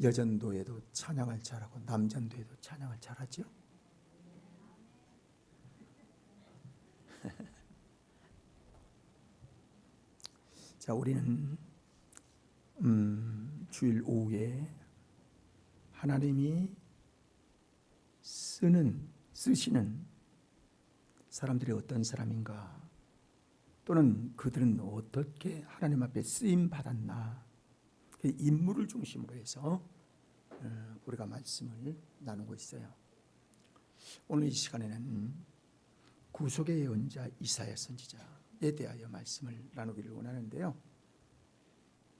여전도에도 찬양을 잘하고 남전도에도 찬양을 잘하죠. 자, 우리는 주일 오후에 하나님이 쓰시는 사람들이 어떤 사람인가, 또는 그들은 어떻게 하나님 앞에 쓰임 받았나, 그 인물을 중심으로 해서 우리가 말씀을 나누고 있어요. 오늘 이 시간에는 구속의 예언자 이사야 선지자에 대하여 말씀을 나누기를 원하는데요.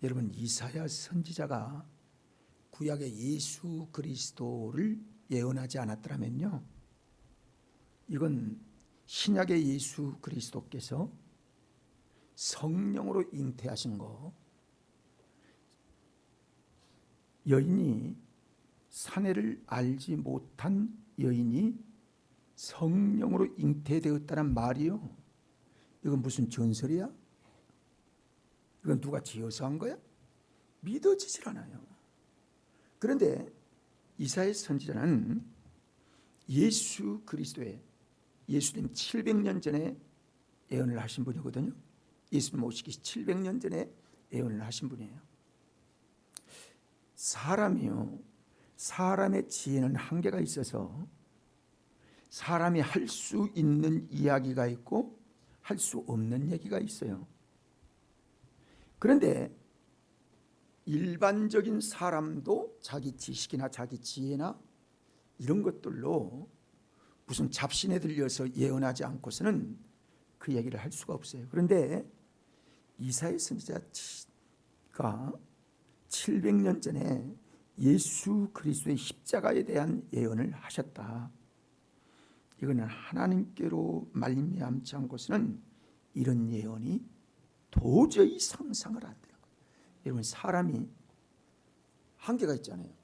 여러분, 이사야 선지자가 구약의 예수 그리스도를 예언하지 않았더라면요, 이건 신약의 예수 그리스도께서 성령으로 잉태하신 거, 여인이 사내를 알지 못한 여인이 성령으로 잉태되었다는 말이요, 이건 무슨 전설이야? 이건 누가 지어서 한 거야? 믿어지질 않아요. 그런데 이사야 선지자는 예수 그리스도의, 예수님 700년 전에 예언을 하신 분이거든요. 예수님 오시기 700년 전에 예언을 하신 분이에요. 사람이요, 사람의 지혜는 한계가 있어서 사람이 할 수 있는 이야기가 있고 할 수 없는 얘기가 있어요. 그런데 일반적인 사람도 자기 지식이나 자기 지혜나 이런 것들로 무슨 잡신에 들려서 예언하지 않고서는 그 얘기를 할 수가 없어요. 그런데 이사야 선지자가 700년 전에 예수 그리스도의 십자가에 대한 예언을 하셨다. 이거는 하나님께로 말미암지 않고서는 이런 예언이 도저히 상상을 안 되는 거예요. 여러분, 사람이 한계가 있잖아요.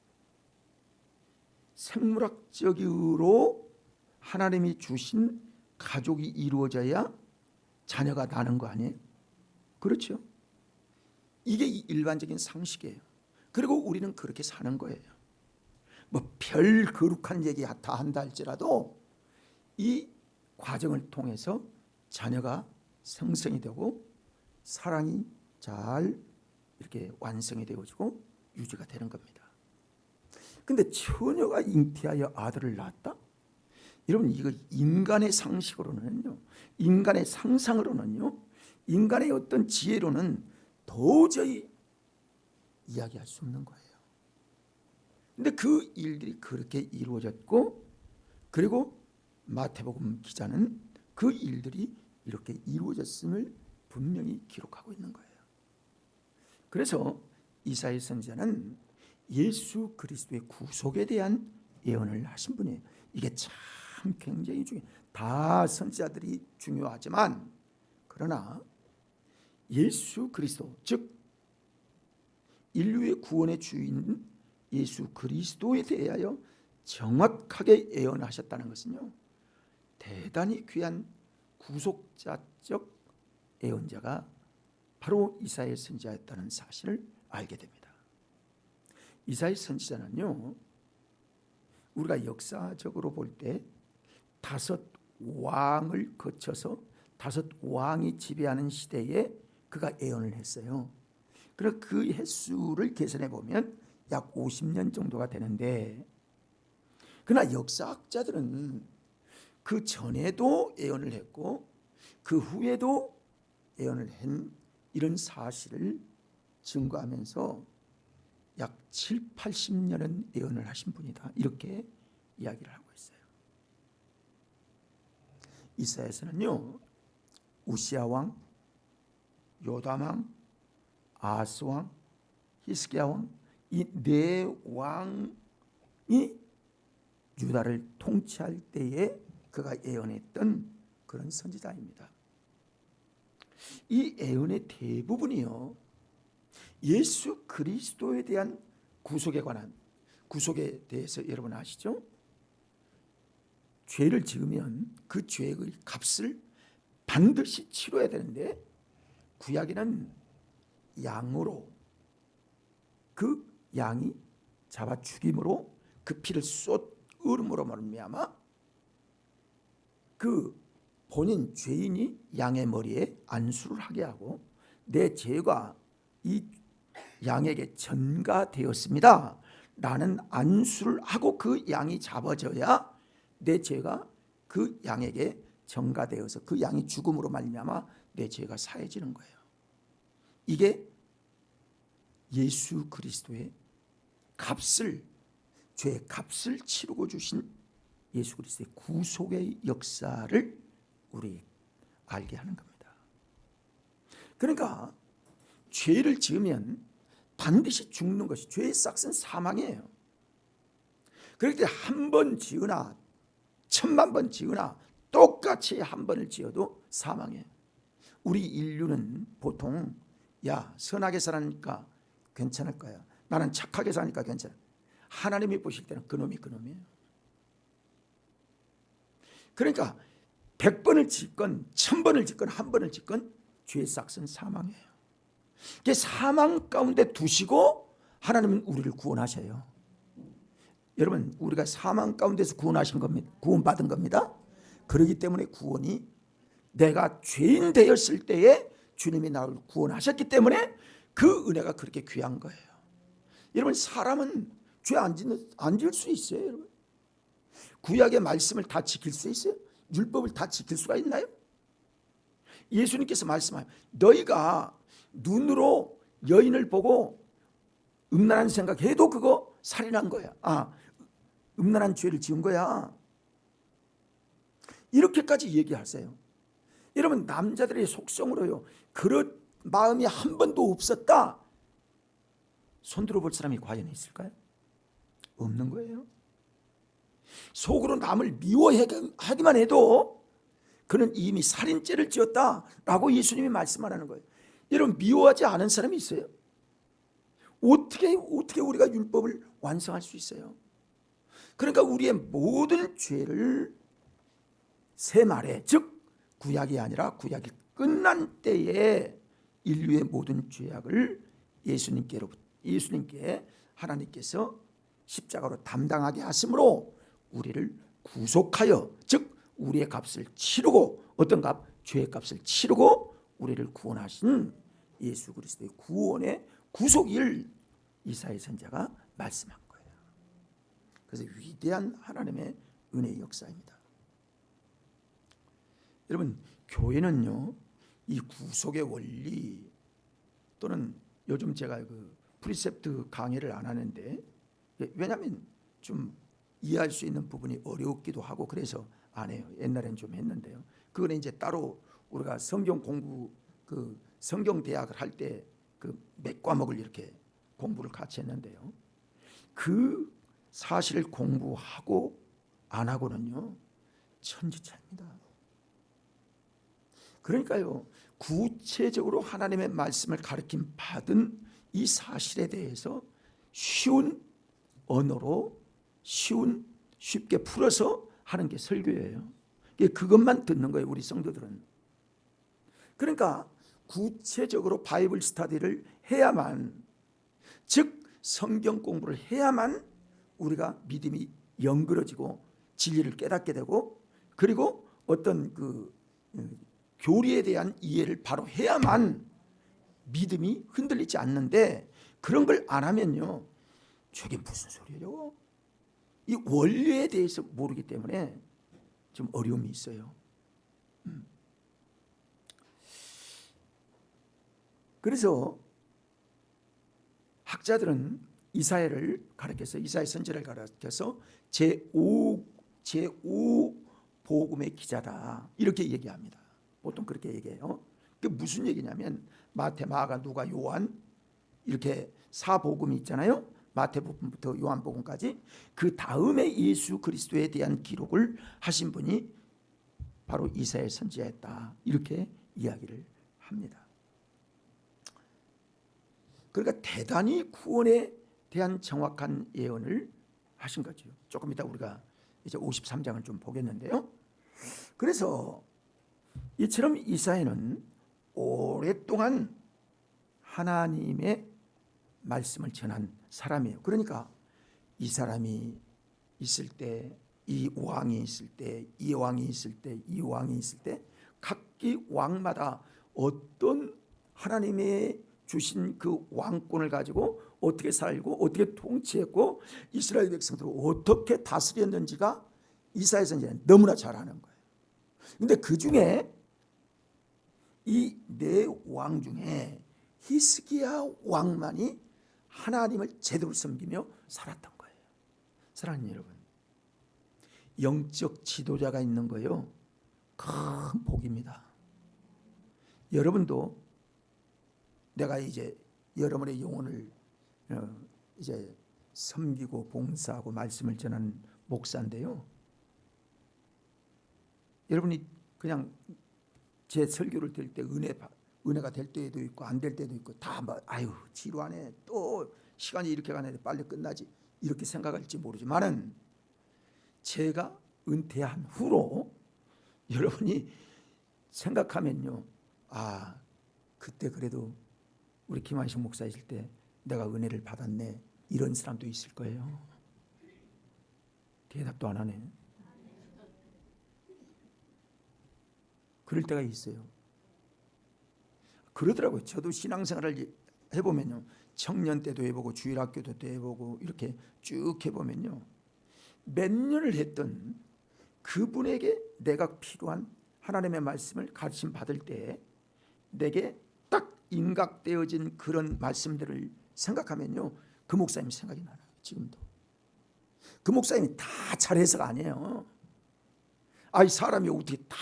생물학적으로 하나님이 주신 가족이 이루어져야 자녀가 나는 거 아니에요? 그렇죠? 이게 일반적인 상식이에요. 그리고 우리는 그렇게 사는 거예요. 뭐 별 거룩한 얘기 다 한다 할지라도 이 과정을 통해서 자녀가 생성이 되고 사랑이 잘 이렇게 완성이 되어지고 유지가 되는 겁니다. 근데 처녀가 잉태하여 아들을 낳았다? 여러분, 이거 인간의 상식으로는요, 인간의 상상으로는요, 인간의 어떤 지혜로는 도저히 이야기할 수 없는 거예요. 근데 그 일들이 그렇게 이루어졌고, 그리고 마태복음 기자는 그 일들이 이렇게 이루어졌음을 분명히 기록하고 있는 거예요. 그래서 이사야 선지자는 예수 그리스도의 구속에 대한 예언을 하신 분이에요. 이게 참 굉장히 중요해요. 다 선지자들이 중요하지만, 그러나 예수 그리스도, 즉 인류의 구원의 주인 예수 그리스도에 대하여 정확하게 예언하셨다는 것은요, 대단히 귀한 구속자적 예언자가 바로 이사야 선지자였다는 사실을 알게 됩니다. 이사야 선지자는요, 우리가 역사적으로 볼 때 5왕을 거쳐서 5왕이 지배하는 시대에 그가 예언을 했어요. 그래서 그 횟수를 계산해 보면 약 50년 정도가 되는데, 그러나 역사학자들은 그 전에도 예언을 했고 그 후에도 예언을 한 이런 사실을 증거하면서 약 7, 80년은 예언을 하신 분이다, 이렇게 이야기를 하고 있어요. 이사야서는요, 우시야 왕, 요담 왕, 아스 왕, 히스기야 왕, 이 네 왕이 유다를 통치할 때에 그가 예언했던 그런 선지자입니다. 이 예언의 대부분이요, 예수 그리스도에 대한 구속에 관한, 구속에 대해서 여러분 아시죠? 죄를 지으면 그 죄의 값을 반드시 치러야 되는데, 구약에는 양으로 그 양이 잡아 죽임으로 그 피를 쏟음으로 말미암아 그 본인 죄인이 양의 머리에 안수를 하게 하고 내 죄가 이 양에게 전가되었습니다 라는 안수를 하고 그 양이 잡아져야 내 죄가 그 양에게 전가되어서 그 양이 죽음으로 말미암아 내 죄가 사해지는 거예요. 이게 예수 그리스도의 값을, 죄의 값을 치르고 주신 예수 그리스도의 구속의 역사를 우리 알게 하는 겁니다. 그러니까 죄를 지으면 반드시 죽는 것이, 죄의 싹은 사망이에요. 그럴 때 한 번 지으나 10,000,000번 지으나 똑같이 한 번을 지어도 사망이에요. 우리 인류는 보통 야 선하게 살았으니까 괜찮을 거야, 나는 착하게 사니까 괜찮아. 하나님이 보실 때는 그놈이 그놈이에요. 그러니까 100번을 짓건 1000번을 짓건 한 번을 짓건 죄의 싹은 사망이에요. 이게 사망 가운데 두시고 하나님은 우리를 구원하셔요. 여러분, 우리가 사망 가운데서 구원하신 겁니다. 구원받은 겁니다. 그렇기 때문에 구원이 내가 죄인 되었을 때에 주님이 나를 구원하셨기 때문에 그 은혜가 그렇게 귀한 거예요. 여러분, 사람은 죄 안 지을 수 있어요. 여러분, 구약의 말씀을 다 지킬 수 있어요? 율법을 다 지킬 수가 있나요? 예수님께서 말씀하세요. 너희가 눈으로 여인을 보고 음란한 생각해도 그거 살인한 거야. 음란한 죄를 지은 거야. 이렇게까지 얘기하세요. 여러분, 남자들의 속성으로요, 그런 마음이 한 번도 없었다, 손들어 볼 사람이 과연 있을까요? 없는 거예요. 속으로 남을 미워하기만 해도 그는 이미 살인죄를 지었다라고 예수님이 말씀하라는 거예요. 여러분, 미워하지 않은 사람이 있어요? 어떻게 우리가 율법을 완성할 수 있어요? 그러니까 우리의 모든 죄를 새 말에, 즉 구약이 아니라 구약이 끝난 때에 인류의 모든 죄악을 예수님께 하나님께서 십자가로 담당하게 하심으로 우리를 구속하여, 즉 우리의 값을 치르고, 어떤 값? 죄의 값을 치르고 우리를 구원하신 예수 그리스도의 구원의 구속일 이사야 선지자가 말씀한 거예요. 그래서 위대한 하나님의 은혜의 역사입니다. 여러분, 교회는요, 이 구속의 원리, 또는 요즘 제가 그 프리셉트 강의를 안 하는데, 왜냐하면 좀 이해할 수 있는 부분이 어렵기도 하고 그래서 안 해요. 옛날엔 좀 했는데요. 그건 이제 따로 우리가 성경 공부, 그 성경 대학을 할 때 그 몇 과목을 이렇게 공부를 같이 했는데요. 그 사실을 공부하고 안 하고는요, 천지차입니다. 그러니까요, 구체적으로 하나님의 말씀을 가르침 받은 이 사실에 대해서 쉬운 언어로 쉽게 풀어서 하는 게 설교예요. 그것만 듣는 거예요, 우리 성도들은. 그러니까 구체적으로 바이블 스터디를 해야만, 즉 성경 공부를 해야만 우리가 믿음이 연그러지고 진리를 깨닫게 되고, 그리고 어떤 그 교리에 대한 이해를 바로 해야만 믿음이 흔들리지 않는데, 그런 걸 안 하면요, 저게 무슨 소리예요? 이 원리에 대해서 모르기 때문에 좀 어려움이 있어요. 그래서 학자들은 이사야를 가르쳐서, 이사야 선지자를 가르쳐서 제5 복음의 기자다, 이렇게 얘기합니다. 보통 그렇게 얘기해요. 그게 무슨 얘기냐면, 마태, 마가, 누가, 요한, 이렇게 4복음이 있잖아요. 마태복음부터 요한복음까지. 그 다음에 예수 그리스도에 대한 기록을 하신 분이 바로 이사야 선지자였다, 이렇게 이야기를 합니다. 그러니까 대단히 구원에 대한 정확한 예언을 하신 거죠. 조금 이따 우리가 이제 53장을 좀 보겠는데요. 그래서 이처럼 이사야는 오랫동안 하나님의 말씀을 전한 사람이에요. 그러니까 이 사람이 있을 때, 이 왕이 있을 때, 이 왕이 있을 때, 이 왕이 있을 때 각기 왕마다 어떤 하나님의 주신 그 왕권을 가지고 어떻게 살고 어떻게 통치했고 이스라엘 백성들을 어떻게 다스렸는지가 이사야 선지자는 너무나 잘 아는 거예요. 근데 그 중에 이 네 왕 중에 히스기야 왕만이 하나님을 제대로 섬기며 살았던 거예요. 사랑하는 여러분, 영적 지도자가 있는 거요, 큰 복입니다. 여러분도 내가 이제 여러분의 영혼을 이제 섬기고 봉사하고 말씀을 전하는 목사인데요, 여러분이 그냥 제 설교를 들 때 은혜가 될 때도 있고 안 될 때도 있고 다 뭐 아유 지루하네, 또 시간이 이렇게 가네, 빨리 끝나지, 이렇게 생각할지 모르지만은 제가 은퇴한 후로 여러분이 생각하면요, 아 그때 그래도 우리 김한식 목사 있을 때 내가 은혜를 받았네, 이런 사람도 있을 거예요. 대답도 안 하네. 그럴 때가 있어요. 그러더라고요. 저도 신앙생활을 해보면요, 청년 때도 해보고 주일학교도 해보고 이렇게 쭉 해보면요, 몇 년을 했던 그분에게 내가 필요한 하나님의 말씀을 가르침 받을 때 내게 딱 임각되어진 그런 말씀들을 생각하면요, 그 목사님 생각이 나요. 지금도 그 목사님이 다 잘해서가 아니에요. 이 사람이 어떻게 다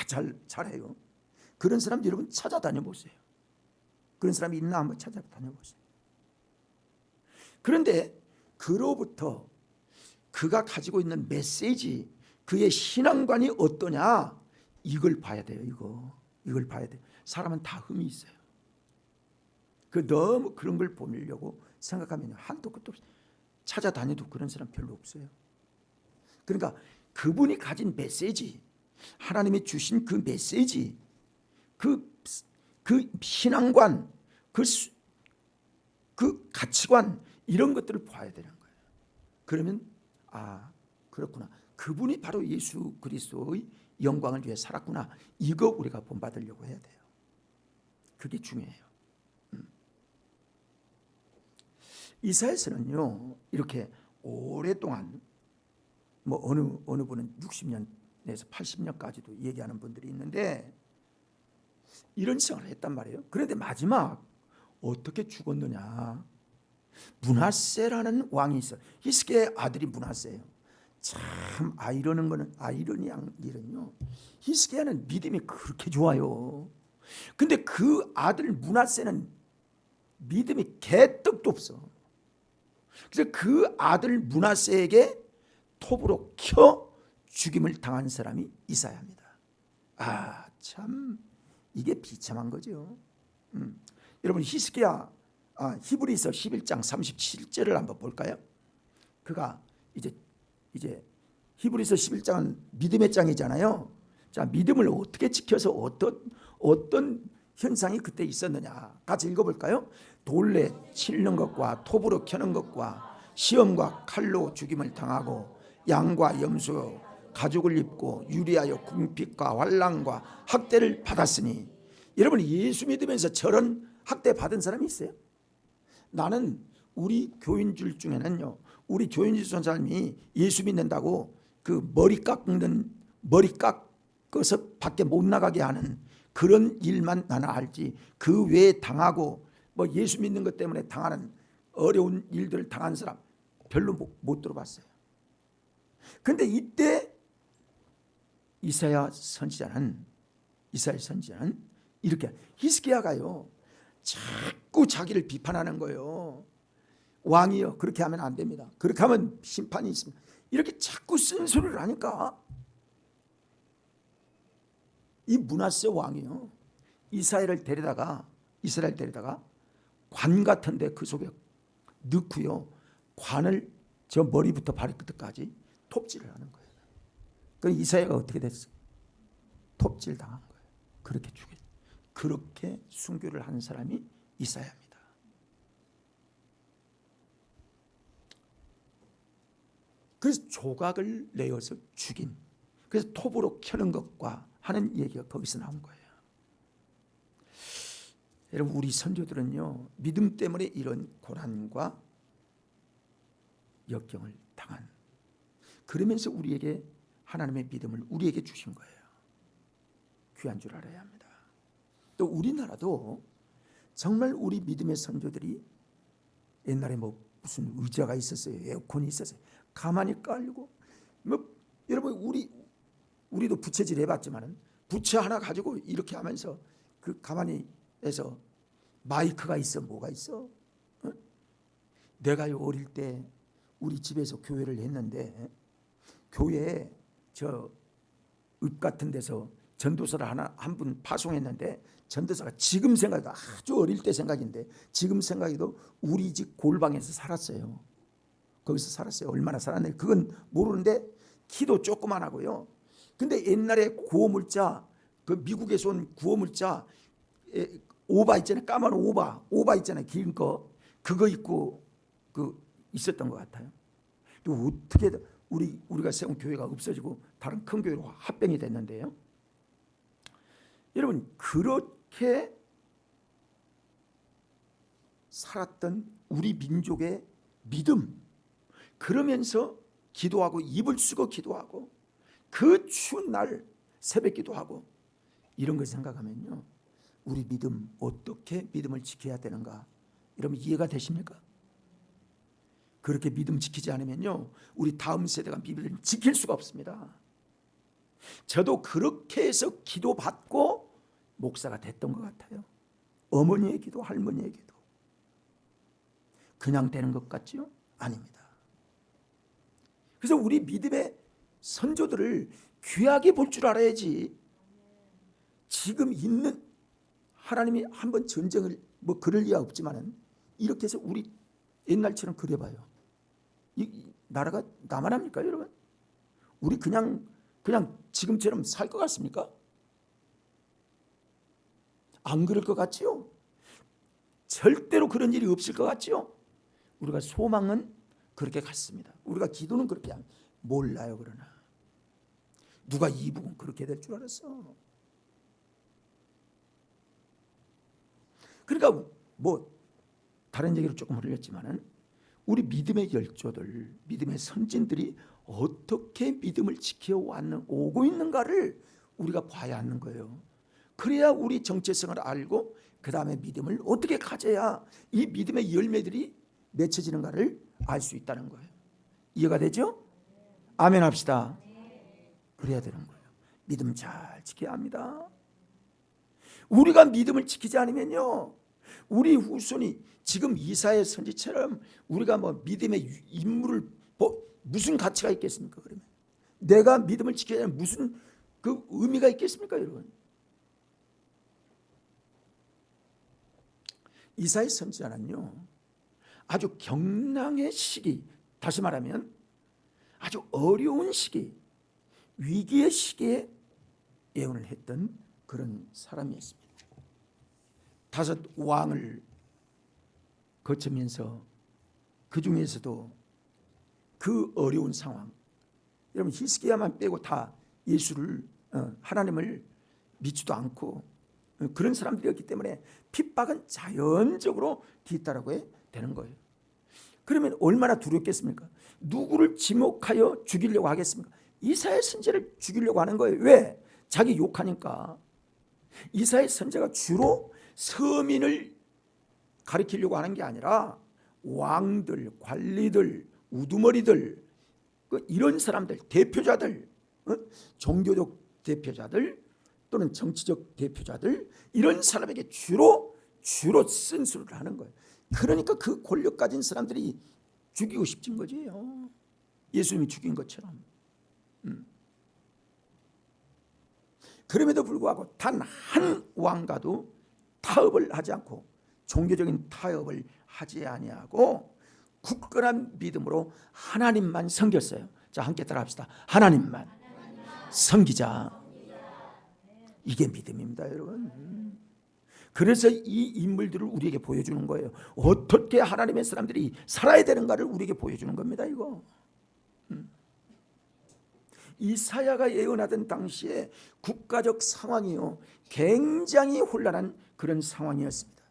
잘해요. 그런 사람 여러분 찾아다녀 보세요. 그런 사람이 있나 한번 찾아다녀 보세요. 그런데 그로부터 그가 가지고 있는 메시지, 그의 신앙관이 어떠냐, 이걸 봐야 돼요. 이걸 봐야 돼요. 사람은 다 흠이 있어요. 너무 그런 걸 보려고 생각하면 한도 끝도 없이 찾아다녀도 그런 사람 별로 없어요. 그러니까 그분이 가진 메시지, 하나님이 주신 그 메시지, 그 신앙관, 그 가치관, 이런 것들을 봐야 되는 거예요. 그러면 그렇구나, 그분이 바로 예수 그리스도의 영광을 위해 살았구나, 이거 우리가 본받으려고 해야 돼요. 그게 중요해요. 이사야서는요, 이렇게 오랫동안 뭐 어느 분은 60년에서 80년까지도 얘기하는 분들이 있는데 이런 생활을 했단 말이에요. 그런데 마지막 어떻게 죽었느냐, 므낫세라는 왕이 있어요. 히스기야의 아들이 므낫세예요. 참 아이러니한 일은요, 히스기야는 믿음이 그렇게 좋아요. 근데 그 아들 므낫세는 믿음이 개떡도 없어. 그래서 그 아들 므낫세에게 톱으로 켜 죽임을 당한 사람이 이사야입니다. 참 이게 비참한 거죠. 여러분 히스기야 히브리서 11장 37절을 한번 볼까요? 그가 이제 히브리서 11장은 믿음의 장이잖아요. 자, 믿음을 어떻게 지켜서 어떤 현상이 그때 있었느냐, 같이 읽어볼까요? 돌에 치는 것과 톱으로 켜는 것과 시험과 칼로 죽임을 당하고 양과 염소 가죽을 입고 유리하여 궁핍과 환난과 학대를 받았으니. 여러분 예수 믿으면서 저런 학대 받은 사람이 있어요? 나는 우리 교인들 중에는요, 우리 교인들 사람이 예수 믿는다고 그 머리 깎아서 밖에 못 나가게 하는 그런 일만 나는 알지, 그 외에 당하고 뭐 예수 믿는 것 때문에 당하는 어려운 일들을 당한 사람 별로 못 들어봤어요. 그런데 이때 이사야 선지자는 이렇게, 히스기야가요 자꾸 자기를 비판하는 거예요. 왕이요, 그렇게 하면 안 됩니다, 그렇게 하면 심판이 있습니다, 이렇게 자꾸 쓴소리를 하니까 이 므낫세 왕이요, 이스라엘을 데려다가 관 같은데 그 속에 넣고요, 관을 저 머리부터 발끝까지 톱질을 하는 거예요. 그 이사야가 어떻게 됐어요? 톱질 당한 거예요. 그렇게 순교를 한 사람이 이사야입니다. 그래서 조각을 내어서 죽인, 그래서 톱으로 켜는 것과 하는 얘기가 거기서 나온 거예요. 여러분, 우리 선조들은요, 믿음 때문에 이런 고난과 역경을 당한, 그러면서 우리에게 하나님의 믿음을 우리에게 주신 거예요. 귀한 줄 알아야 합니다. 또 우리나라도 정말 우리 믿음의 선조들이 옛날에 뭐 무슨 의자가 있었어요, 에어컨이 있었어요, 가만히 깔고 뭐, 여러분 우리도 부채질 해봤지만은 부채 하나 가지고 이렇게 하면서 그 가만히 해서 마이크가 있어, 뭐가 있어. 어? 내가 어릴 때 우리 집에서 교회를 했는데, 교회에 저 읍 같은 데서 전도사를 한 분 파송했는데, 전도사가 지금 생각해도, 아주 어릴 때 생각인데 지금 생각해도 우리 집 골방에서 살았어요. 거기서 살았어요. 얼마나 살았는지 그건 모르는데 키도 조그만하고요. 근데 옛날에 구호물자, 그 미국에서 온 구호물자 오바 있잖아요. 까만 오바 있잖아요. 긴 거, 그거 입고 그 있었던 것 같아요. 또 어떻게 우리가 세운 교회가 없어지고 다른 큰 교회로 합병이 됐는데요. 여러분, 그렇게 살았던 우리 민족의 믿음, 그러면서 기도하고 입을 쓰고 기도하고 그 추운 날 새벽 기도하고 이런 걸 생각하면요, 우리 믿음, 어떻게 믿음을 지켜야 되는가, 여러분 이해가 되십니까? 그렇게 믿음 지키지 않으면요, 우리 다음 세대가 믿음을 지킬 수가 없습니다. 저도 그렇게 해서 기도받고 목사가 됐던 것 같아요. 어머니의 기도, 할머니의 기도. 그냥 되는 것 같지요? 아닙니다. 그래서 우리 믿음의 선조들을 귀하게 볼 줄 알아야지. 지금 있는, 하나님이 한번 전쟁을 뭐 그럴 리가 없지만은 이렇게 해서 우리 옛날처럼 그려봐요. 이 나라가 나만 합니까, 여러분? 우리 그냥 지금처럼 살 것 같습니까? 안 그럴 것 같지요? 절대로 그런 일이 없을 것 같지요? 우리가 소망은 그렇게 같습니다. 우리가 기도는 그렇게 몰라요. 그러나 누가 이북은 그렇게 될 줄 알았어? 그러니까 뭐 다른 얘기를 조금 흘렸지만은 우리 믿음의 열조들, 믿음의 선진들이 어떻게 믿음을 오고 있는가를 우리가 봐야 하는 거예요. 그래야 우리 정체성을 알고 그 다음에 믿음을 어떻게 가져야 이 믿음의 열매들이 맺혀지는가를 알 수 있다는 거예요. 이해가 되죠? 아멘 합시다. 그래야 되는 거예요. 믿음 잘 지켜야 합니다. 우리가 믿음을 지키지 않으면요, 우리 후손이 지금 이사야 선지처럼 우리가 뭐 믿음의 인물을 무슨 가치가 있겠습니까? 그러면 내가 믿음을 지켜야 하는 무슨 그 의미가 있겠습니까, 여러분? 이사야 선지자는요, 아주 경랑의 시기, 다시 말하면 아주 어려운 시기, 위기의 시기에 예언을 했던 그런 사람이었습니다. 5 왕을 거치면서 그 중에서도 그 어려운 상황, 여러분 히스기야만 빼고 다 예수를 하나님을 믿지도 않고 그런 사람들이었기 때문에 핍박은 자연적으로 뒤따르게 되는 거예요. 그러면 얼마나 두렵겠습니까? 누구를 지목하여 죽이려고 하겠습니까? 이사야 선지자를 죽이려고 하는 거예요. 왜? 자기 욕하니까. 이사야 선지자가 주로 서민을 가리키려고 하는 게 아니라 왕들, 관리들, 우두머리들, 이런 사람들, 대표자들, 종교적 대표자들 또는 정치적 대표자들, 이런 사람에게 주로 쓴수를 하는 거예요. 그러니까 그 권력 가진 사람들이 죽이고 싶은 거지요. 예수님이 죽인 것처럼. 그럼에도 불구하고 단 한 왕과도 타협을 하지 않고, 종교적인 타협을 하지 아니하고 굳건한 믿음으로 하나님만 섬겼어요. 자, 함께 따라합시다. 하나님만 섬기자. 이게 믿음입니다, 여러분. 그래서 이 인물들을 우리에게 보여주는 거예요. 어떻게 하나님의 사람들이 살아야 되는가를 우리에게 보여주는 겁니다, 이거. 이사야가 예언하던 당시에 국가적 상황이요 굉장히 혼란한 그런 상황이었습니다.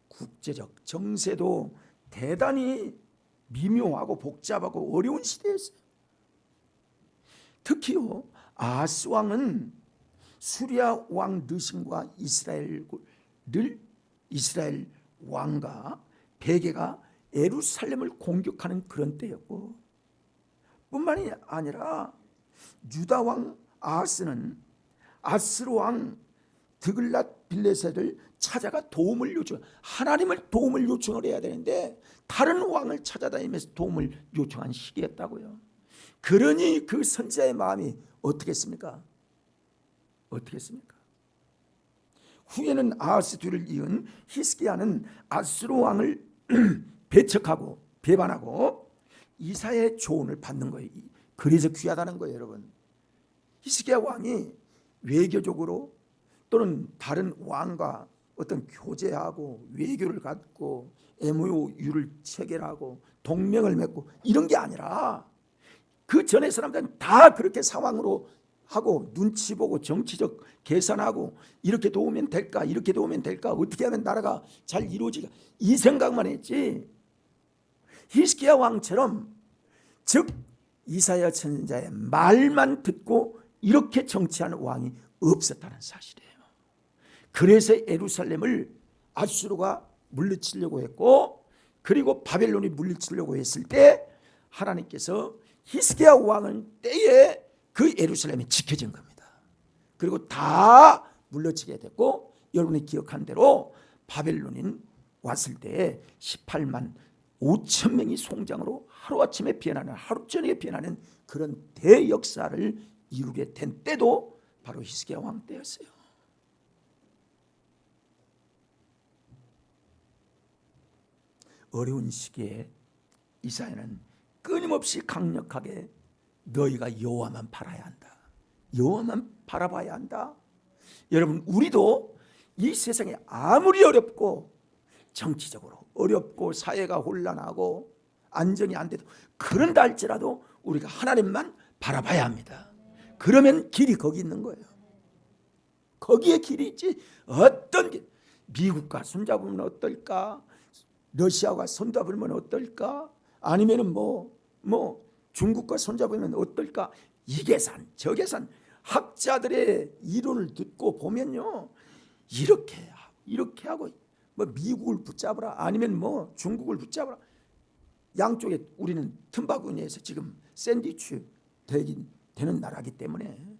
국제적 정세도 대단히 미묘하고 복잡하고 어려운 시대였어요. 특히요 아하스 왕은 수리아 왕 느신과 이스라엘 왕과 베개가 예루살렘을 공격하는 그런 때였고, 뿐만이 아니라 유다 왕 아하스는 아스루 왕 드글랏 빌레셋을 찾아가 도움을 요청, 하나님을 도움을 요청을 해야 되는데 다른 왕을 찾아다니면서 도움을 요청한 시기였다고요. 그러니 그 선지자의 마음이 어떻겠습니까? 후에는 아하스 뒤를 이은 히스기야는 아스루 왕을 배척하고 배반하고 이사야의 조언을 받는 거예요. 그래서 귀하다는 거예요, 여러분. 히스기야 왕이 외교적으로 또는 다른 왕과 어떤 교제하고 외교를 갖고 MOU를 체결하고 동맹을 맺고 이런 게 아니라 그 전에 사람들은 다 그렇게 상황으로 하고 눈치 보고 정치적 계산하고 이렇게 도우면 될까, 이렇게 도우면 될까, 어떻게 하면 나라가 잘 이루어지까, 이 생각만 했지. 히스기야 왕처럼, 즉 이사야 선지자의 말만 듣고 이렇게 정치하는 왕이 없었다는 사실이에요. 그래서 예루살렘을 아수르가 물리치려고 했고, 그리고 바벨론이 물리치려고 했을 때 하나님께서 히스기야 왕은 때에 그 예루살렘이 지켜진 겁니다. 그리고 다 물러치게 됐고, 여러분이 기억한 대로 바벨론인 왔을 때 18만 5천 명이 송장으로 하루아침에 변하는, 하루 저녁에 변하는 그런 대역사를 이루게 된 때도 바로 히스기야 왕 때였어요. 어려운 시기에 이사야는 끊임없이 강력하게 너희가 여호와만 바라야 한다, 여호와만 바라봐야 한다. 여러분, 우리도 이 세상에 아무리 어렵고 정치적으로 어렵고 사회가 혼란하고 안정이 안 돼도 그런다 할지라도 우리가 하나님만 바라봐야 합니다. 그러면 길이 거기 있는 거예요. 거기에 길이 있지. 어떤 길, 미국과 손잡으면 어떨까, 러시아와 손잡으면 어떨까, 아니면은 뭐 중국과 손잡으면 어떨까, 이 계산 저 계산, 학자들의 이론을 듣고 보면요, 이렇게 하고 뭐 미국을 붙잡으라, 아니면 뭐 중국을 붙잡으라, 양쪽에 우리는 틈바구니에서 지금 샌드위치 되는 나라이기 때문에.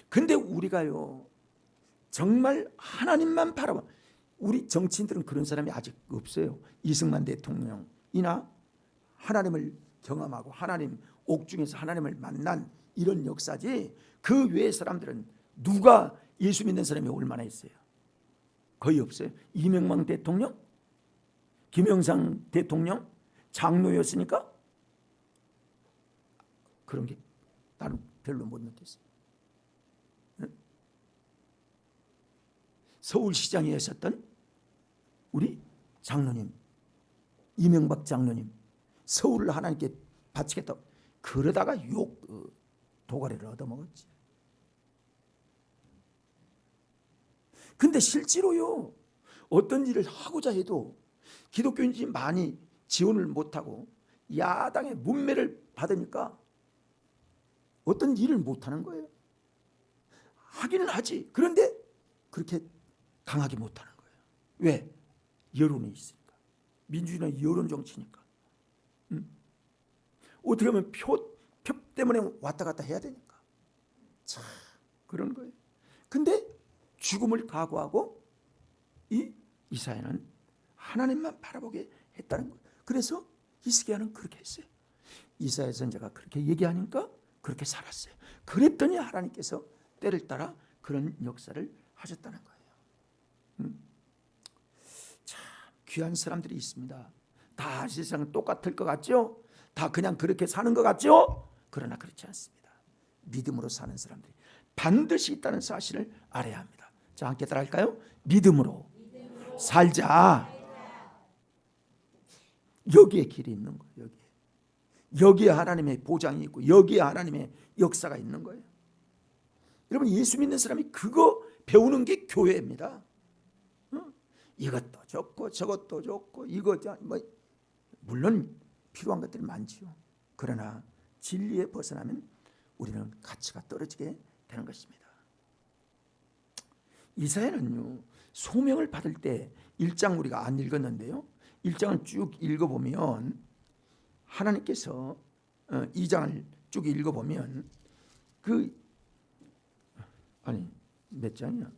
근데 우리가요 정말 하나님만 바라봐. 우리 정치인들은 그런 사람이 아직 없어요. 이승만 대통령이나 하나님을 경험하고 하나님 옥중에서 하나님을 만난 이런 역사지, 그 외의 사람들은 누가 예수 믿는 사람이 얼마나 있어요? 거의 없어요. 이명박 대통령, 김영삼 대통령 장로였으니까 그런 게 나는 별로 못 느꼈어요. 서울시장에 있었던 우리 장로님, 이명박 장로님, 서울을 하나님께 바치겠다 그러다가 도가리를 얻어먹었지. 근데 실제로요, 어떤 일을 하고자 해도 기독교인들이 많이 지원을 못하고 야당의 문매를 받으니까 어떤 일을 못하는 거예요. 하기는 하지. 그런데 그렇게 강하게 못하는 거예요. 왜? 여론이 있으니까. 민주주의는 여론 정치니까. 어떻게 하면 표 때문에 왔다 갔다 해야 되니까. 참 그런 거예요. 근데 죽음을 각오하고 이사야는 하나님만 바라보게 했다는 거예요. 그래서 히스기야는 그렇게 했어요. 이사야 선지자가 그렇게 얘기하니까 그렇게 살았어요. 그랬더니 하나님께서 때를 따라 그런 역사를 하셨다는 거예요. 참 귀한 사람들이 있습니다. 다 세상은 똑같을 것 같죠? 다 그냥 그렇게 사는 것 같죠? 그러나 그렇지 않습니다. 믿음으로 사는 사람들이 반드시 있다는 사실을 알아야 합니다. 자, 함께 따라할까요? 믿음으로 살자. 여기에 길이 있는 거예요. 여기에 하나님의 보장이 있고 여기에 하나님의 역사가 있는 거예요. 여러분, 예수 믿는 사람이 그거 배우는 게 교회입니다. 이것도 좋고 저것도 좋고 이거 뭐 물론 필요한 것들이 많지요. 그러나 진리에 벗어나면 우리는 가치가 떨어지게 되는 것입니다. 이사야는요, 소명을 받을 때 1장 우리가 안 읽었는데요, 1장을 쭉 읽어보면 하나님께서 2장을 쭉 읽어보면 몇 장이야?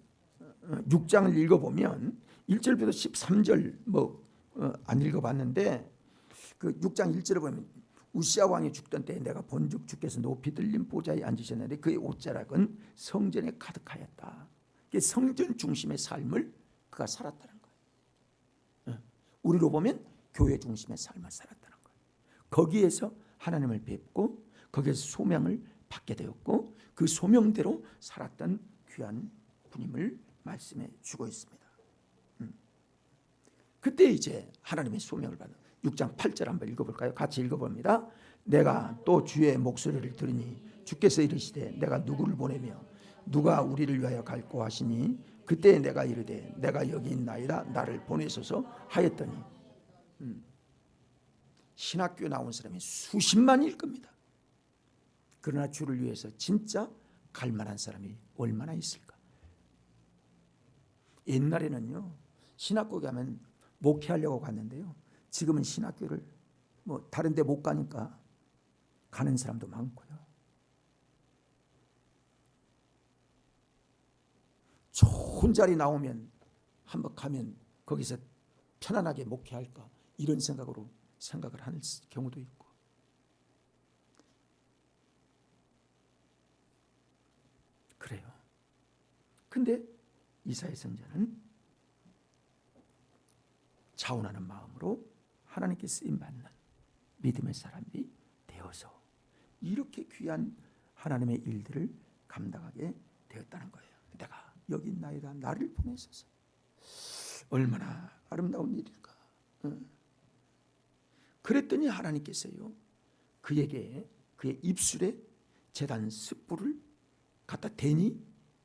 6장을 읽어보면 1절부터 13절 안 읽어봤는데 그 6장 1절을 보면 우시아 왕이 죽던 때에 내가 본즉 주께서 높이 들린 보좌에 앉으셨는데 그의 옷자락은 성전에 가득하였다. 성전 중심의 삶을 그가 살았다는 거예요. 우리로 보면 교회 중심의 삶을 살았다는 거예요. 거기에서 하나님을 뵙고 거기에서 소명을 받게 되었고 그 소명대로 살았던 귀한 분임을 말씀해 주고 있습니다. 그때 이제 하나님의 소명을 받은 6장 8절 한번 읽어볼까요? 같이 읽어봅니다. 내가 또 주의 목소리를 들으니 주께서 이르시되 내가 누구를 보내며 누가 우리를 위하여 갈고 하시니 그때 내가 이르되 내가 여기 있나이다 나를 보내소서 하였더니 신학교에 나온 사람이 수십만일 겁니다. 그러나 주를 위해서 진짜 갈 만한 사람이 얼마나 있을까? 옛날에는요, 신학교 가면 목회하려고 갔는데요, 지금은 신학교를 다른 데 못 가니까 가는 사람도 많고요. 좋은 자리 나오면 한번 가면 거기서 편안하게 목회할까 이런 생각을 하는 경우도 있고. 그래요. 근데 이사야 선지자는 자원하는 마음으로 하나님께 쓰임받는 믿음의 사람이 되어서 이렇게 귀한 하나님의 일들을 감당하게 되었다는 거예요. 내가 여기 있나이다 나를 보내소서. 얼마나 아름다운 일일까. 그랬더니 하나님께서요, 그에게 그의 입술에 제단 숯불을 갖다 대니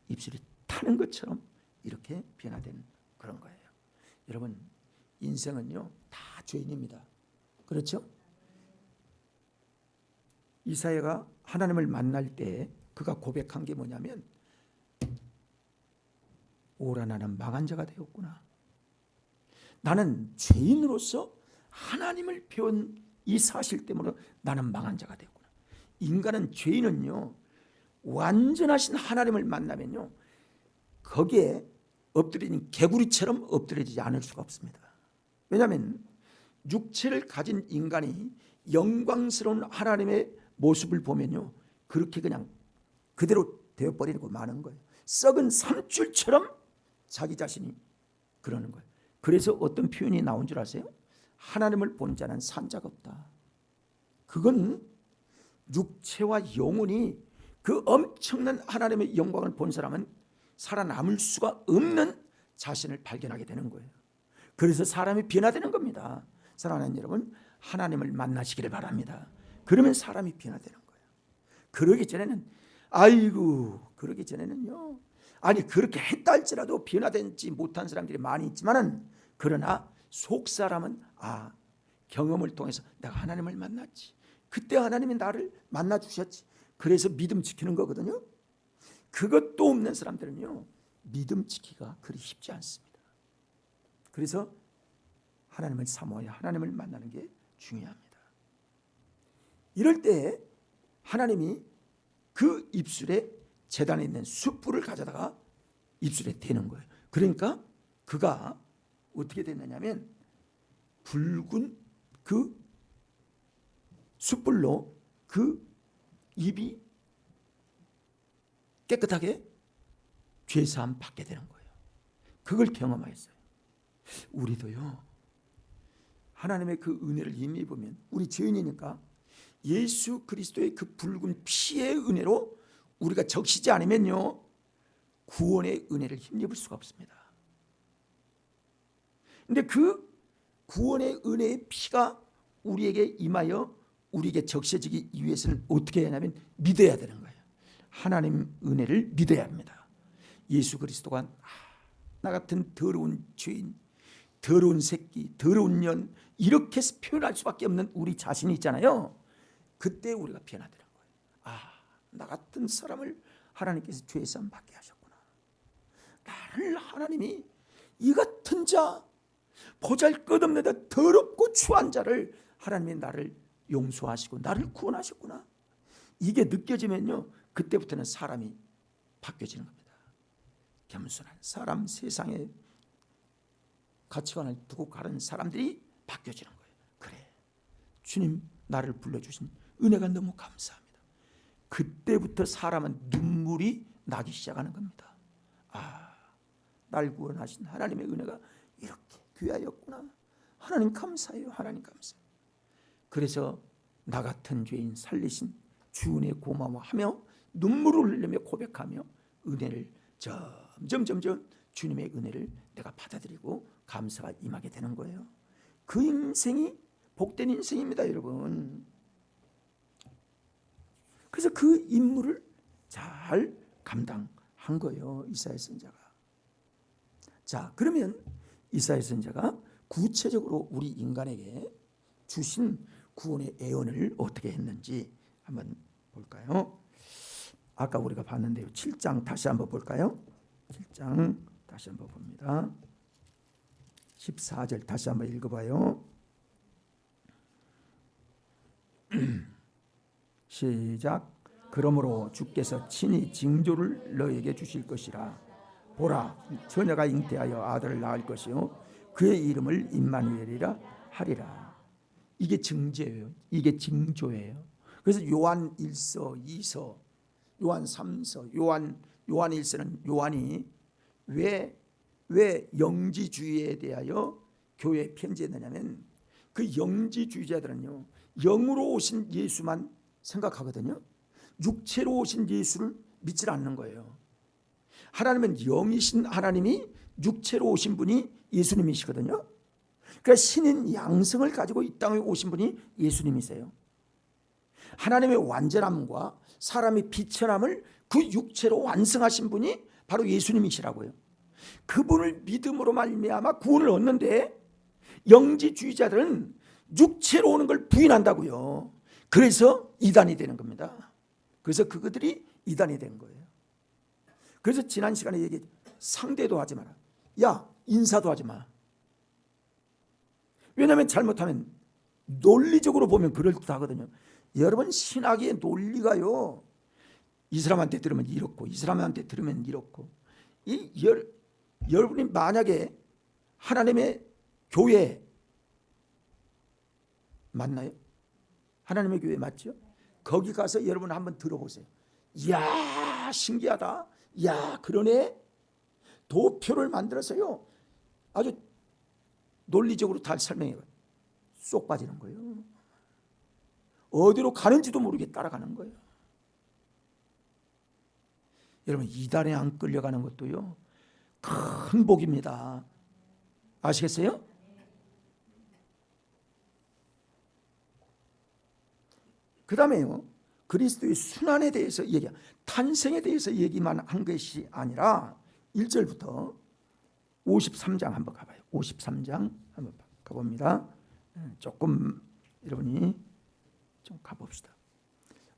입술이 타는 것처럼 이렇게 변화된 그런 거예요. 여러분, 인생은요 다 죄인입니다. 그렇죠? 이사야가 하나님을 만날 때 그가 고백한 게 뭐냐면, 오라 나는 망한 자가 되었구나. 나는 죄인으로서 하나님을 배운 이 사실 때문에 나는 망한 자가 되었구나. 인간은, 죄인은요, 완전하신 하나님을 만나면요 거기에 엎드리는 개구리처럼 엎드려지지 않을 수가 없습니다. 왜냐하면 육체를 가진 인간이 영광스러운 하나님의 모습을 보면요 그렇게 그냥 그대로 되어버리고 마는 거예요. 썩은 삼줄처럼 자기 자신이 그러는 거예요. 그래서 어떤 표현이 나온 줄 아세요? 하나님을 본 자는 산 자가 없다. 그건 육체와 영혼이 그 엄청난 하나님의 영광을 본 사람은 살아남을 수가 없는 자신을 발견하게 되는 거예요. 그래서 사람이 변화되는 겁니다. 사랑하는 여러분, 하나님을 만나시기를 바랍니다. 그러면 사람이 변화되는 거예요. 그러기 전에는요, 아니 그렇게 했다 할지라도 변화되지 못한 사람들이 많이 있지만은, 그러나 속 사람은 경험을 통해서 내가 하나님을 만났지, 그때 하나님이 나를 만나 주셨지, 그래서 믿음 지키는 거거든요. 그것도 없는 사람들은요 믿음 지키기가 그리 쉽지 않습니다. 그래서 하나님을 사모해야 하나님을 만나는 게 중요합니다. 이럴 때 하나님이 그 입술에 제단에 있는 숯불을 가져다가 입술에 대는 거예요. 그러니까 그가 어떻게 됐느냐면 붉은 그 숯불로 그 입이 깨끗하게 죄사함 받게 되는 거예요. 그걸 경험하였어요. 우리도요 하나님의 그 은혜를 힘입으면, 우리 죄인이니까 예수 그리스도의 그 붉은 피의 은혜로 우리가 적시지 않으면요 구원의 은혜를 힘입을 수가 없습니다. 근데 그 구원의 은혜의 피가 우리에게 임하여 우리에게 적셔지기 위해서는 어떻게 해야 하냐면 믿어야 되는 거예요. 하나님 은혜를 믿어야 합니다. 예수 그리스도가 나 같은 더러운 죄인, 더러운 새끼, 더러운 년, 이렇게 표현할 수밖에 없는 우리 자신이 있잖아요. 그때 우리가 변화되는 거예요. 나 같은 사람을 하나님께서 죄의 쌈 받게 하셨구나. 나를 하나님이 이 같은 자, 보잘것없는 자, 더럽고 추한 자를 하나님이 나를 용서하시고 나를 구원하셨구나. 이게 느껴지면요, 그때부터는 사람이 바뀌어지는 겁니다. 겸손한 사람, 세상에 가치관을 두고 가는 사람들이 바뀌어지는 거예요. 그래, 주님 나를 불러주신 은혜가 너무 감사합니다. 그때부터 사람은 눈물이 나기 시작하는 겁니다. 날 구원하신 하나님의 은혜가 이렇게 귀하였구나. 하나님 감사해요. 하나님 감사해요. 그래서 나 같은 죄인 살리신 주 은혜 고마워하며 눈물을 흘리며 고백하며 은혜를 점점 주님의 은혜를 내가 받아들이고 감사가 임하게 되는 거예요. 그 인생이 복된 인생입니다, 여러분. 그래서 그 임무를 잘 감당한 거예요, 이사야 선지자가. 자, 그러면 이사야 선지자가 구체적으로 우리 인간에게 주신 구원의 애언을 어떻게 했는지 한번 볼까요? 아까 우리가 봤는데요, 7장 다시 한번 볼까요? 7장 다시 한번 봅니다. 14절 다시 한번 읽어봐요. 시작. 그러므로 주께서 친히 징조를 너에게 주실 것이라. 보라, 처녀가 잉태하여 아들을 낳을 것이요 그의 이름을 임마누엘이라 하리라. 이게 증제예요. 이게 징조예요. 그래서 요한 1서, 2서, 요한 3서, 요한 1서는 요한이 왜 영지주의에 대하여 교회에 편지했느냐면, 그 영지주의자들은요, 영으로 오신 예수만 생각하거든요. 육체로 오신 예수를 믿지 않는 거예요. 하나님은 영이신 하나님이 육체로 오신 분이 예수님이시거든요. 그러니까 신인 양성을 가지고 이 땅에 오신 분이 예수님이세요. 하나님의 완전함과 사람의 비천함을 그 육체로 완성하신 분이 바로 예수님이시라고요. 그분을 믿음으로 말미암아 구원을 얻는데, 영지주의자들은 육체로 오는 걸 부인한다고요. 그래서 이단이 되는 겁니다. 그래서 그들이 이단이 된 거예요. 그래서 지난 시간에 얘기했죠. 상대도 하지 마라. 야, 인사도 하지 마. 왜냐하면 잘못하면 논리적으로 보면 그럴듯하거든요. 여러분, 신학의 논리가요, 이 사람한테 들으면 이렇고 이 사람한테 들으면 이렇고, 여러분이 만약에 하나님의 교회 맞나요? 하나님의 교회 맞죠? 거기 가서 여러분 한번 들어보세요. 이야, 신기하다. 야, 그러네. 도표를 만들어서요, 아주 논리적으로 다 설명해요. 쏙 빠지는 거예요. 어디로 가는지도 모르게 따라가는 거예요. 여러분, 이단에 안 끌려가는 것도요, 큰 복입니다. 아시겠어요? 그 다음에요, 그리스도의 순환에 대해서 탄생에 대해서 얘기만 한 것이 아니라 1절부터 53장 한번 가봐요. 53장 한번 가봅니다. 조금 여러분이 좀 가봅시다.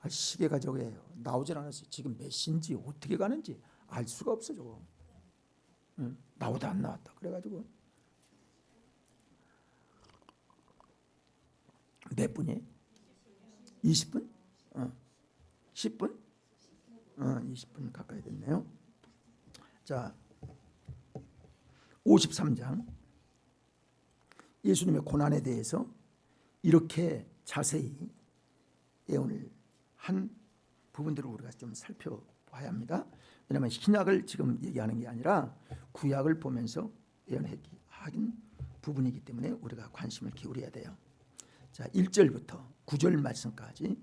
시계가 저게 나오질 않았어요. 지금 몇 시인지 어떻게 가는지 알 수가 없어. 저거 나오다 안 나왔다 그래가지고 몇 분이에요? 20분? 10분? 20분 가까이 됐네요. 자, 53장 예수님의 고난에 대해서 이렇게 자세히 예언을 한 부분들을 우리가 좀 살펴봐야 합니다. 왜냐하면 신약을 지금 얘기하는 게 아니라 구약을 보면서 예언하긴 부분이기 때문에 우리가 관심을 기울여야 돼요. 자, 1절부터 9절 말씀까지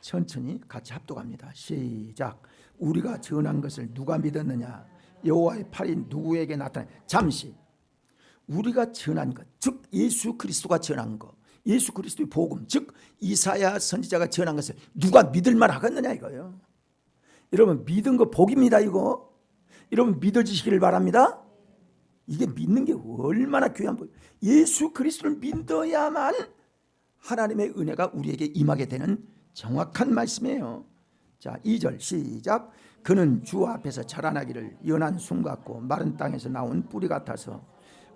천천히 같이 합독합니다. 시작. 우리가 전한 것을 누가 믿었느냐? 여호와의 팔이 누구에게 나타나? 잠시. 우리가 전한 것, 즉 예수 그리스도가 전한 것, 예수 그리스도의 복음, 즉 이사야 선지자가 전한 것을 누가 믿을만 하겠느냐 이거예요. 여러분 믿은 거 복입니다. 이거 여러분 믿어지시기를 바랍니다. 이게 믿는 게 얼마나 귀한 복. 예수 그리스도를 믿어야만 하나님의 은혜가 우리에게 임하게 되는 정확한 말씀이에요. 자, 2절 시작. 그는 주 앞에서 자라나기를 연한 순 같고 마른 땅에서 나온 뿌리 같아서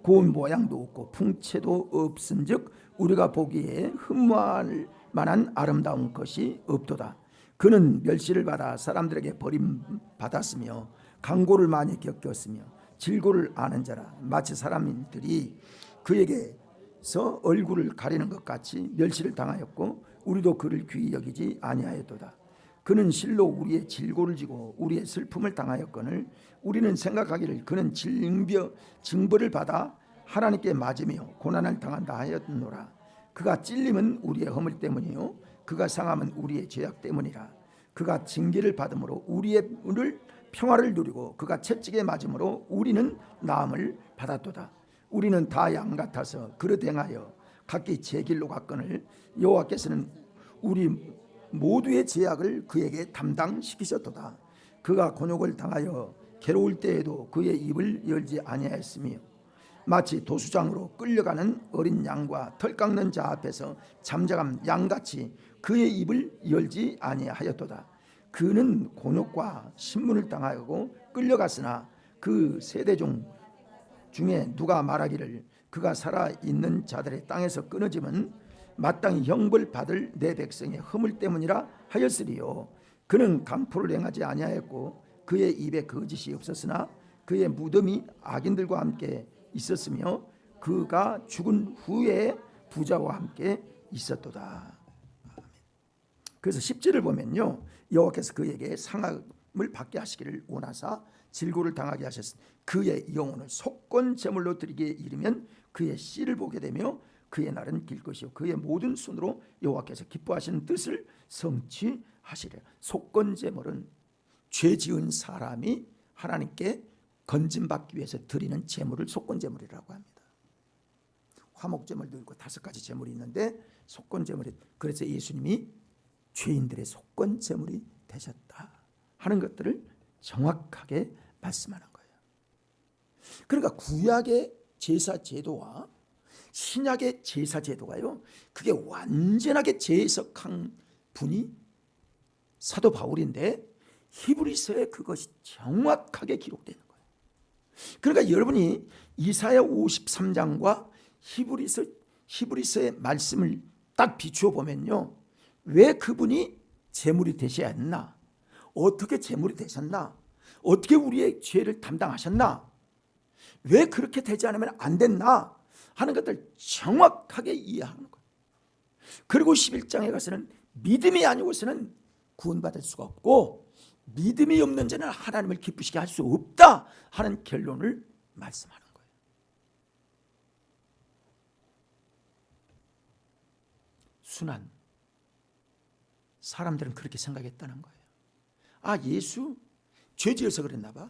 고운 모양도 없고 풍채도 없은즉 우리가 보기에 흠모할 만한 아름다운 것이 없도다. 그는 멸시를 받아 사람들에게 버림받았으며 강고를 많이 겪었으며 질고를 아는 자라. 마치 사람들이 그에게서 얼굴을 가리는 것 같이 멸시를 당하였고 우리도 그를 귀히 여기지 아니하였도다. 그는 실로 우리의 질고를 지고 우리의 슬픔을 당하였거늘 우리는 생각하기를 그는 징벌을 받아 하나님께 맞으며 고난을 당한다 하였노라. 그가 찔림은 우리의 허물 때문이요 그가 상함은 우리의 죄악 때문이라. 그가 징계를 받음으로 우리의 평화를 누리고 그가 채찍에 맞음으로 우리는 나음을 받았도다. 우리는 다 양 같아서 그릇 행하여 각기 제 길로 갔거늘 여호와께서는 우리 모두의 죄악을 그에게 담당시키셨도다. 그가 곤욕을 당하여 괴로울 때에도 그의 입을 열지 아니하였으며 마치 도수장으로 끌려가는 어린 양과 털 깎는 자 앞에서 잠잠한 양같이 그의 입을 열지 아니하였도다. 그는 곤욕과 신문을 당하고 끌려갔으나 그 세대종 중에 누가 말하기를 그가 살아있는 자들의 땅에서 끊어짐은 마땅히 형벌 받을 내 백성의 허물 때문이라 하였으리요. 그는 강포를 행하지 아니하였고 그의 입에 거짓이 없었으나 그의 무덤이 악인들과 함께 있었으며 그가 죽은 후에 부자와 함께 있었도다. 그래서 10절을 보면요, 여호와께서 그에게 상함을 받게 하시기를 원하사 질고를 당하게 하셨으니 그의 영혼을 속건 제물로 드리기에 이르면 그의 씨를 보게 되며 그의 날은 길 것이요 그의 모든 손으로 여호와께서 기뻐하시는 뜻을 성취하시리라. 속건 제물은 죄 지은 사람이 하나님께 건짐받기 위해서 드리는 제물을 속건 제물이라고 합니다. 화목 제물도 있고 5가지 제물이 있는데 속건 제물이, 그래서 예수님이 죄인들의 속건 제물이 되셨다 하는 것들을 정확하게 말씀하는 거예요. 그러니까 구약의 제사 제도와 신약의 제사 제도가요, 그게 완전하게 재해석한 분이 사도 바울인데 히브리서에 그것이 정확하게 기록되는 거예요. 그러니까 여러분이 이사야 53장과 히브리서의 말씀을 딱 비추어 보면요, 왜 그분이 제물이 되셔야 했나, 어떻게 제물이 되셨나, 어떻게 우리의 죄를 담당하셨나, 왜 그렇게 되지 않으면 안 됐나 하는 것들 정확하게 이해하는 거예요. 그리고 11장에 가서는 믿음이 아니고서는 구원받을 수가 없고 믿음이 없는 자는 하나님을 기쁘시게 할 수 없다 하는 결론을 말씀하는 거예요. 순한 사람들은 그렇게 생각했다는 거예요. 아, 예수 죄 지어서 그랬나 봐.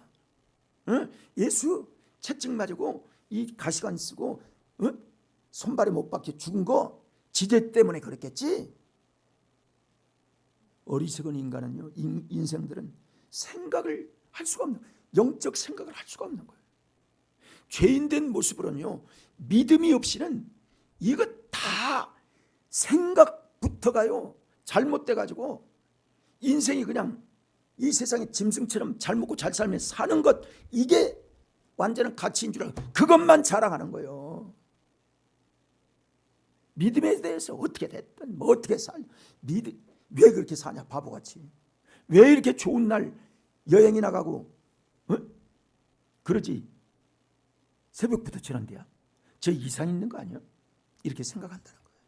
예수 채찍 맞고 이 가시관 쓰고 손발에 못 박혀 죽은 거 지죄 때문에 그랬겠지. 어리석은 인간은요, 인생들은 생각을 할 수가 없는, 영적 생각을 할 수가 없는 거예요. 죄인된 모습으로는요, 믿음이 없이는 이거 다 생각부터가요 잘못돼 가지고 인생이 그냥 이 세상의 짐승처럼 잘 먹고 잘 살면 사는 것, 이게 완전한 가치인 줄 알고 그것만 자랑하는 거예요. 믿음에 대해서 어떻게 됐든 뭐 어떻게 왜 그렇게 사냐 바보같이, 왜 이렇게 좋은 날 여행이 나가고 그러지, 새벽부터 저런데야 저 이상 있는 거 아니야, 이렇게 생각한다는 거예요.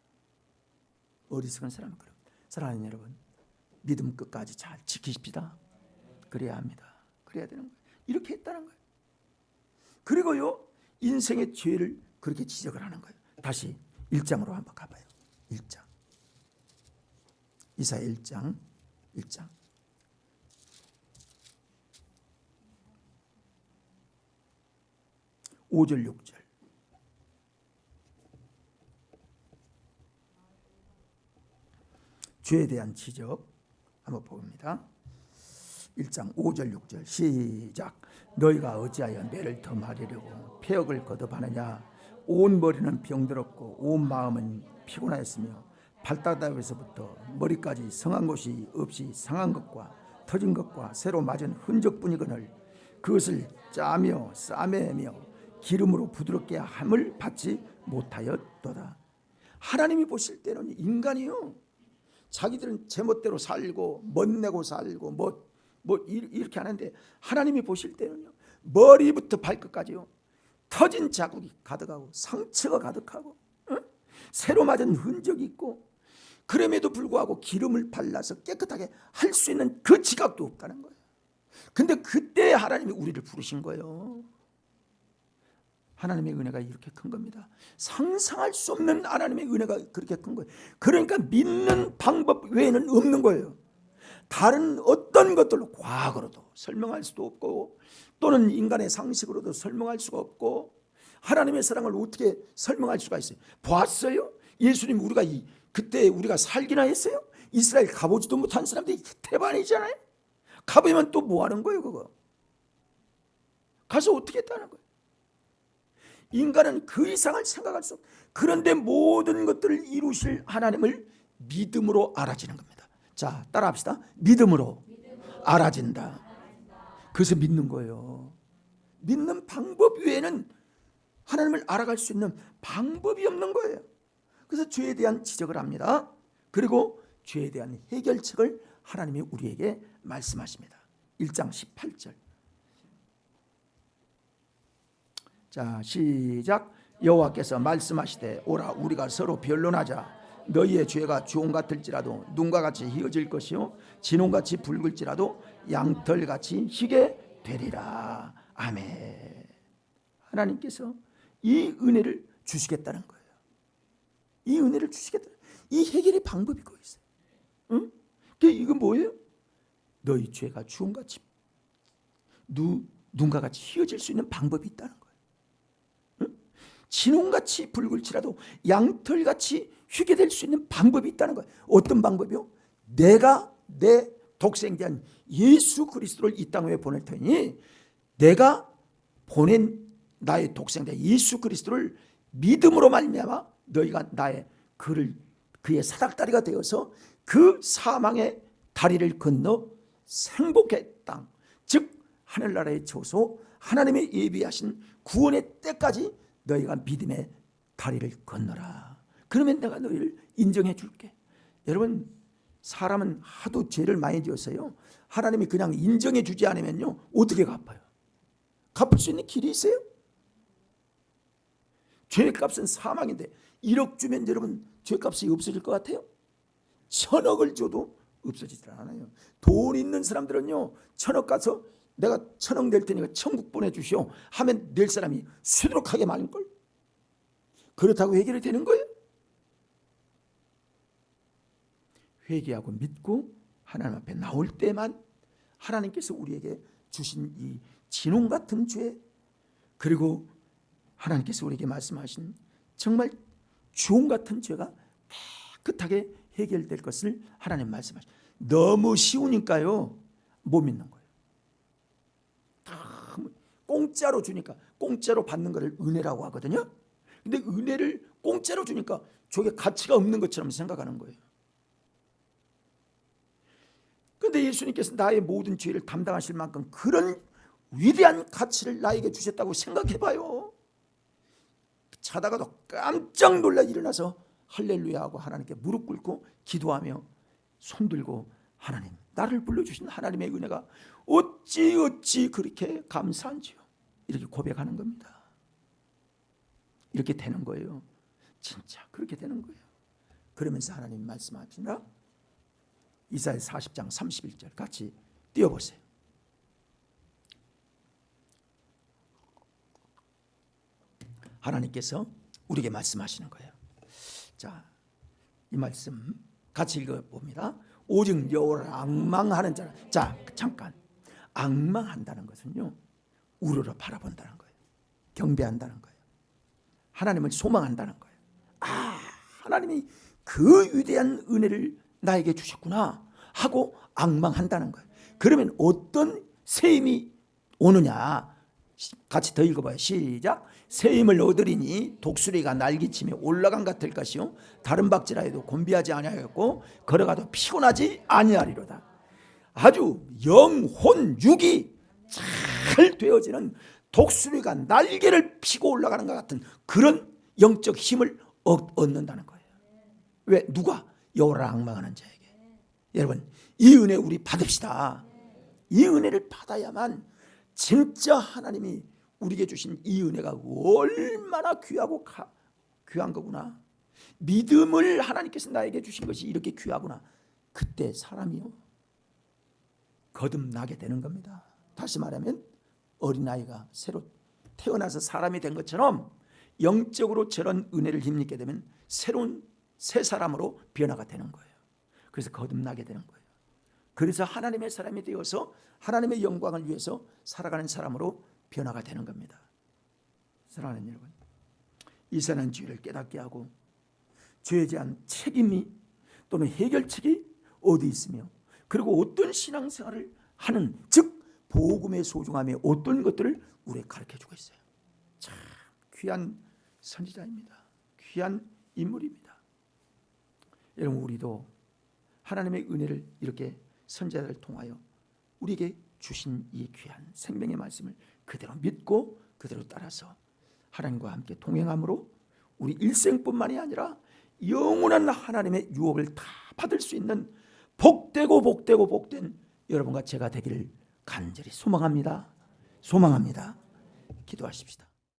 어리석은 사람은 그런. 사랑하는 여러분, 믿음 끝까지 잘 지키십시다. 그래야 합니다. 그래야 되는 거예요. 이렇게 했다는 거예요. 그리고요, 인생의 죄를 그렇게 지적을 하는 거예요. 다시 1장으로 한번 가봐요. 1장. 이사야 1장 5절 6절. 죄에 대한 지적 한번 봅니다. 1장 5절 6절 시작. 너희가 어찌하여 매를 더 마르려고 폐역을 거듭하느냐. 온 머리는 병들었고 온 마음은 피곤하였으며 발바닥에서부터 머리까지 성한 곳이 없이 상한 것과 터진 것과 새로 맞은 흔적뿐이거늘 그것을 짜며 싸매며 기름으로 부드럽게 함을 받지 못하였도다. 하나님이 보실 때는 인간이요, 자기들은 제멋대로 살고 멋내고 살고 뭐 이렇게 하는데, 하나님이 보실 때는요, 머리부터 발끝까지요 터진 자국이 가득하고 상처가 가득하고 새로 맞은 흔적이 있고, 그럼에도 불구하고 기름을 발라서 깨끗하게 할 수 있는 그 지각도 없다는 거예요. 근데 그때 하나님이 우리를 부르신 거예요. 하나님의 은혜가 이렇게 큰 겁니다. 상상할 수 없는 하나님의 은혜가 그렇게 큰 거예요. 그러니까 믿는 방법 외에는 없는 거예요. 다른 어떤 것들로 과거로도 설명할 수도 없고, 또는 인간의 상식으로도 설명할 수가 없고, 하나님의 사랑을 어떻게 설명할 수가 있어요? 보았어요? 예수님 그때 우리가 살기나 했어요? 이스라엘 가보지도 못한 사람들이 태반이잖아요. 가보면 또 뭐 하는 거예요? 그거 가서 어떻게 했다는 거예요? 인간은 그 이상을 생각할 수 없어요. 그런데 모든 것들을 이루실 하나님을 믿음으로 알아지는 겁니다. 자, 따라합시다. 믿음으로 알아진다. 그래서 믿는 거예요. 믿는 방법 외에는 하나님을 알아갈 수 있는 방법이 없는 거예요. 그래서 죄에 대한 지적을 합니다. 그리고 죄에 대한 해결책을 하나님이 우리에게 말씀하십니다. 1장 18절. 자, 시작. 여호와께서 말씀하시되 오라 우리가 서로 변론하자. 너희의 죄가 주홍 같을지라도 눈과 같이 희어질 것이요 진홍같이 붉을지라도 양털같이 희게 되리라. 아멘. 하나님께서 이 은혜를 주시겠다는 거예요. 이 은혜를 주시겠다. 이 해결의 방법이 거기 있어요. 응? 이건 뭐예요? 너희 죄가 주홍같이 눈과 같이 희어질 수 있는 방법이 있다는 거예요. 응? 진홍같이 붉을지라도 양털같이 휘게 될 수 있는 방법이 있다는 거예요. 어떤 방법이요? 내가 내 독생자인 예수 그리스도를 이 땅에 보낼 테니 내가 보낸 나의 독생자 예수 그리스도를 믿음으로 말미암아 너희가 나의 그의 사닥다리가 되어서 그 사망의 다리를 건너 생복의 땅, 즉 하늘나라의 처소 하나님의 예비하신 구원의 때까지 너희가 믿음의 다리를 건너라. 그러면 내가 너희를 인정해 줄게. 여러분, 사람은 하도 죄를 많이 지었어요. 하나님이 그냥 인정해 주지 않으면요 어떻게 갚아요? 갚을 수 있는 길이 있어요? 죄값은 사망인데 1억 주면 여러분 죄값이 없어질 것 같아요? 1000억을 줘도 없어지질 않아요. 돈 있는 사람들은요 1000억 가서 내가 1000억 낼 테니까 천국 보내주시오 하면 낼 사람이 수두룩하게 많을걸. 그렇다고 해결이 되는 거예요? 회개하고 믿고 하나님 앞에 나올 때만 하나님께서 우리에게 주신 이 진홍 같은 죄, 그리고 하나님께서 우리에게 말씀하신 정말 주홍 같은 죄가 깨끗하게 해결될 것을 하나님 말씀하시죠. 너무 쉬우니까요 못 믿는 거예요. 공짜로 주니까, 공짜로 받는 것을 은혜라고 하거든요. 근데 은혜를 공짜로 주니까 저게 가치가 없는 것처럼 생각하는 거예요. 그런데 예수님께서 나의 모든 죄를 담당하실 만큼 그런 위대한 가치를 나에게 주셨다고 생각해봐요. 자다가도 깜짝 놀라 일어나서 할렐루야 하고 하나님께 무릎 꿇고 기도하며 손들고, 하나님, 나를 불러주신 하나님의 은혜가 어찌 그렇게 감사한지요, 이렇게 고백하는 겁니다. 이렇게 되는 거예요. 진짜 그렇게 되는 거예요. 그러면서 하나님 말씀하시나 이사야 40장 31절 같이 띄워보세요. 하나님께서 우리에게 말씀하시는 거예요. 자, 이 말씀 같이 읽어봅니다. 오직 여호와를 앙망하는 자는, 자 잠깐, 앙망한다는 것은요 우러러 바라본다는 거예요. 경배한다는 거예요. 하나님을 소망한다는 거예요. 하나님이 그 위대한 은혜를 나에게 주셨구나 하고 앙망한다는 거예요. 그러면 어떤 새 힘이 오느냐? 같이 더 읽어봐요. 시작. 새 힘을 얻으리니 독수리가 날개치며 올라간 같을 것이요 다른 박질하여도 곤비하지 아니하였고 걸어가도 피곤하지 아니하리로다. 아주 영혼 육이 잘 되어지는 독수리가 날개를 피고 올라가는 것 같은 그런 영적 힘을 얻는다는 거예요. 왜? 누가? 여호와를 앙망하는 자에게. 여러분, 이 은혜 우리 받읍시다. 이 은혜를 받아야만 진짜 하나님이 우리에게 주신 이 은혜가 얼마나 귀하고 귀한 거구나. 믿음을 하나님께서 나에게 주신 것이 이렇게 귀하구나. 그때 사람이요 거듭나게 되는 겁니다. 다시 말하면 어린아이가 새로 태어나서 사람이 된 것처럼 영적으로 저런 은혜를 힘입게 되면 새로운 새 사람으로 변화가 되는 거예요. 그래서 거듭나게 되는 거예요. 그래서 하나님의 사람이 되어서 하나님의 영광을 위해서 살아가는 사람으로 변화가 되는 겁니다. 사랑하는 여러분, 이 선한 죄를 깨닫게 하고 죄에 대한 책임이 또는 해결책이 어디 있으며 그리고 어떤 신앙생활을 하는, 즉 복음의 소중함에 어떤 것들을 우리에게 가르쳐주고 있어요. 참 귀한 선지자입니다. 귀한 인물입니다. 여러분, 우리도 하나님의 은혜를 이렇게 선지자를 통하여 우리에게 주신 이 귀한 생명의 말씀을 그대로 믿고 그대로 따라서 하나님과 함께 동행함으로 우리 일생뿐만이 아니라 영원한 하나님의 유업을 다 받을 수 있는 복되고 복되고 복된 여러분과 제가 되기를 간절히 소망합니다. 기도하십시다.